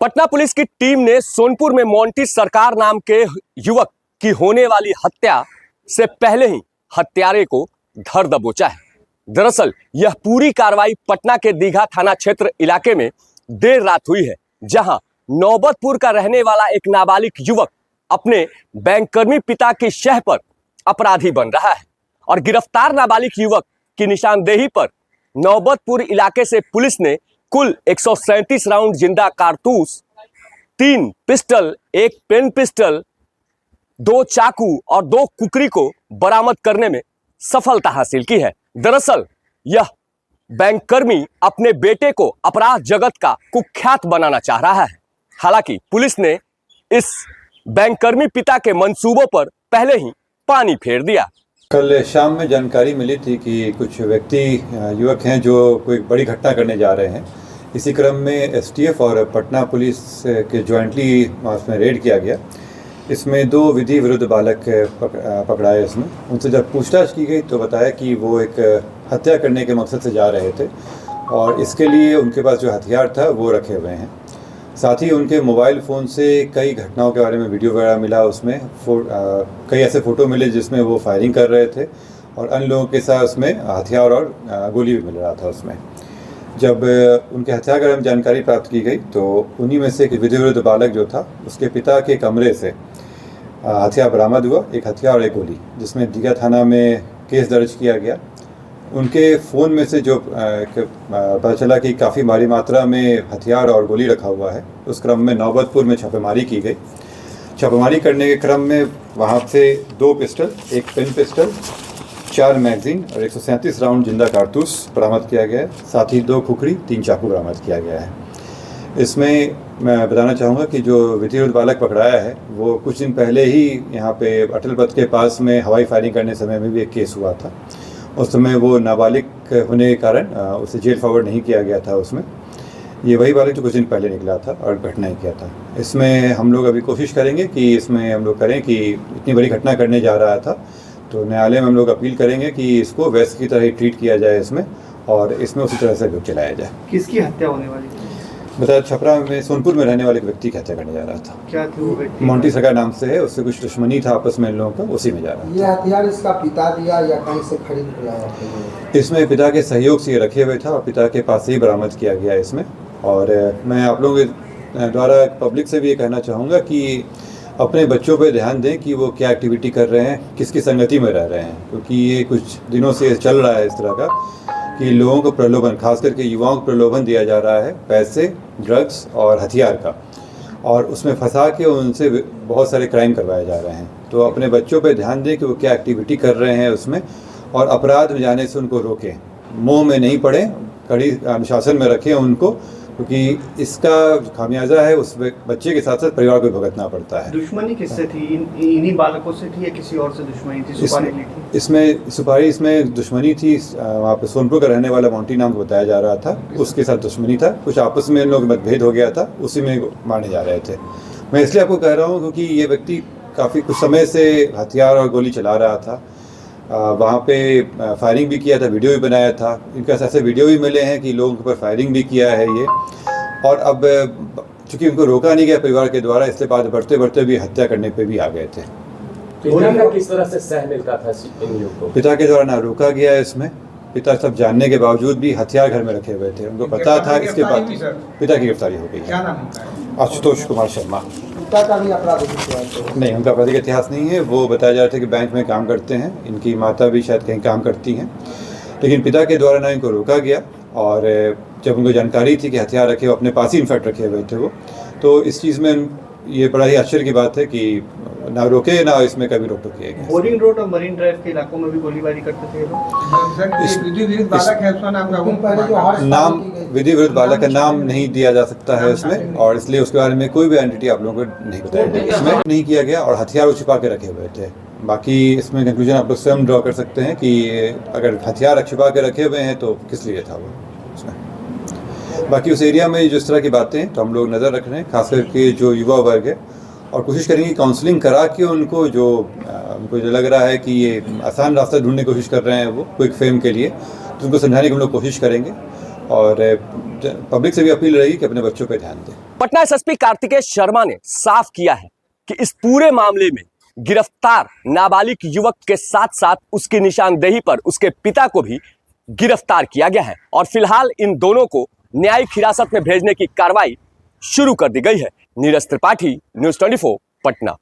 Patna police की team ने सोनपुर में मोंटी सरकार नाम के युवक की होने वाली हत्या से पहले ही हत्यारे को धर दबोचा है। दरअसल यह पूरी कार्रवाई पटना के दीघा थाना क्षेत्र इलाके में देर रात हुई है, जहां नौबतपुर का रहने वाला एक नाबालिग युवक अपने बैंककर्मी पिता की शह पर अपराधी बन रहा है और गिरफ्तार नाबालिग युवक की निशानदेही पर नौबतपुर इलाके से पुलिस ने कुल 137 राउंड जिंदा कारतूस, 3 पिस्टल, 1 पेन पिस्टल, 2 चाकू और 2 कुकरी को बरामद करने में सफलता हासिल की है। दरअसल यह बैंककर्मी अपने बेटे को अपराध जगत का कुख्यात बनाना चाह रहा है। हालांकि पुलिस ने इस बैंककर्मी पिता के मंसूबों पर पहले ही पानी फेर दिया। कल शाम में जानकारी मिली थी कि कुछ व्यक्ति युवक हैं जो कोई बड़ी घटना करने जा रहे हैं। इसी क्रम में एसटीएफ और पटना पुलिस के जॉइंटली उसमें रेड किया गया। इसमें 2 विधि विरुद्ध बालक पकड़ाए। इसमें उनसे जब पूछताछ की गई तो बताया कि वो एक हत्या करने के मकसद से जा रहे थे और इसके लिए उनके पास जो हथियार था वो रखे हुए हैं। साथ ही उनके मोबाइल फ़ोन से कई घटनाओं के बारे में वीडियो वगैरह मिला। उसमें कई ऐसे फ़ोटो मिले जिसमें वो फायरिंग कर रहे थे और अन्य लोगों के साथ उसमें हथियार और गोली भी मिल रहा था। उसमें जब उनके हत्या के बारे में जानकारी प्राप्त की गई तो उन्हीं में से एक विधि विरुद्ध बालक जो था उसके पिता के कमरे से हथियार बरामद हुआ, एक हथियार और एक गोली, जिसमें दीघा थाना में केस दर्ज किया गया। उनके फ़ोन में से जो पता चला कि काफ़ी भारी मात्रा में हथियार और गोली रखा हुआ है। उस क्रम में नौबतपुर में छापेमारी की गई। छापेमारी करने के क्रम में वहाँ से 2 पिस्टल, 1 पेन पिस्टल, 4 मैगजीन और 137 राउंड जिंदा कारतूस बरामद किया गया है। साथ ही 2 खुखरी, 3 चाकू बरामद किया गया है। इसमें मैं बताना चाहूँगा कि जो विधि विरुद्ध बालक पकड़ाया है वो कुछ दिन पहले ही यहाँ पे अटल पथ के पास में हवाई फायरिंग करने समय में भी एक केस हुआ था। उस समय वो नाबालिग होने के कारण उसे जेल फॉरवर्ड नहीं किया गया था। उसमें ये वही बालक जो कुछ दिन पहले निकला था और घटना ही किया था। इसमें हम लोग अभी कोशिश करेंगे कि इसमें हम लोग करें कि इतनी बड़ी घटना करने जा रहा था तो न्यायालय में हम लोग अपील करेंगे कि इसको वैसे की तरह ही ट्रीट किया जाए इसमें, और इसमें उसी तरह से लोग चलाया जाए। किसकी हत्या होने वाली थी? बताया छपरा में सोनपुर में रहने वाले एक व्यक्ति की हत्या करने जा रहा था। क्या थी वो व्यक्ति? मोंटी सरकार नाम से है, उससे कुछ दुश्मनी था आपस में इन लोगों का, उसी में जा रहा था। ये हथियार इसका पिता दिया या कहीं से खरीद के लाया? इसमें पिता के सहयोग से ये रखे हुए था और पिता के पास से ही बरामद किया गया इसमें। और मैं आप लोगों के द्वारा पब्लिक से भी ये कहना चाहूँगा कि अपने बच्चों पर ध्यान दें कि वो क्या एक्टिविटी कर रहे हैं, किसकी संगति में रह रहे हैं, क्योंकि ये कुछ दिनों से चल रहा है इस तरह का कि लोगों को प्रलोभन, खास करके युवाओं को प्रलोभन दिया जा रहा है पैसे, ड्रग्स और हथियार का, और उसमें फंसा के उनसे बहुत सारे क्राइम करवाए जा रहे हैं। तो अपने बच्चों पर ध्यान दें कि वो क्या एक्टिविटी कर रहे हैं उसमें, और अपराध में जाने से उनको रोकें, मोह में नहीं पड़े, कड़ी अनुशासन में रखें उनको, क्योंकि इसका खामियाजा है उस बच्चे के साथ साथ परिवार को भुगतना पड़ता है। दुश्मनी किससे थी? इन्हीं बालकों से थी या किसी और से दुश्मनी थी? इसमें दुश्मनी थी। वहाँ पे सोनपुर का रहने वाला मोंटी नाम को बताया जा रहा था, उसके साथ दुश्मनी था। कुछ आपस में इन लोग मतभेद हो गया था, उसी में मारने जा रहे थे। मैं इसलिए आपको कह रहा हूँ क्योंकि ये व्यक्ति काफ़ी कुछ समय से हथियार और गोली चला रहा था। वहाँ पे फायरिंग भी किया था, वीडियो भी बनाया था। इनके ऐसे वीडियो भी मिले हैं कि लोगों के ऊपर फायरिंग भी किया है ये। और अब चूंकि उनको रोका नहीं गया परिवार के द्वारा, इसलिए बाद बढ़ते बढ़ते भी हत्या करने पे भी आ गए थे। पिता का किस तरह से सह मिलता था इन लोगों को? पिता के द्वारा ना रोका गया है इसमें। पिता सब जानने के बावजूद भी हथियार घर में रखे हुए थे। उनको पता था। इसके बाद पिता की गिरफ्तारी हो गई है। आशुतोष कुमार शर्मा। पिता का भी आपराधिक इतिहास नहीं, उनका आपराधिक इतिहास नहीं है। वो बताया जा रहा था कि बैंक में काम करते हैं। इनकी माता भी शायद कहीं काम करती हैं, लेकिन पिता के द्वारा ना इनको रोका गया। और जब उनको जानकारी थी कि हथियार रखे, वो अपने पास ही इनफैक्ट रखे हुए थे वो, तो इस चीज़ में ये बड़ा ही आश्चर्य की बात है कि ना रोके ना इसमें कभी रोक टोक किया गया। बोरिंग रोड और मरीन ड्राइव के इलाकों में भी गोलीबारी करते थे नाम विधि विरुद्ध बालक का नाम नहीं दिया जा सकता है इसमें, और इसलिए उसके बारे में कोई भी आइडेंटिटी आप लोगों को नहीं बताया। इसमें नहीं किया गया और हथियार छिपा के रखे हुए थे। बाकी इसमें कंक्लूजन आप लोग स्वयं ड्रॉ कर सकते हैं कि अगर हथियार छिपा के रखे हुए हैं तो किस लिए था वो उसमें। बाकी उस एरिया में जिस तरह की बातें, तो हम लोग नज़र रख रहे हैं, खास करके जो युवा वर्ग है, और कोशिश करेंगे काउंसलिंग करा के उनको जो लग रहा है कि ये आसान रास्ता ढूंढने की कोशिश कर रहे हैं वो क्विक फेम के लिए, तो उनको समझाने की हम लोग कोशिश करेंगे। और पब्लिक से भी अपील रहेगी कि अपने बच्चों पर ध्यान दें। पटना एसएसपी कार्तिकेय शर्मा ने साफ किया है कि इस पूरे मामले में गिरफ्तार नाबालिग युवक के साथ साथ उसकी निशानदेही पर उसके पिता को भी गिरफ्तार किया गया है और फिलहाल इन दोनों को न्यायिक हिरासत में भेजने की कार्रवाई शुरू कर दी गई है। नीरज त्रिपाठी, न्यूज़ 24, पटना।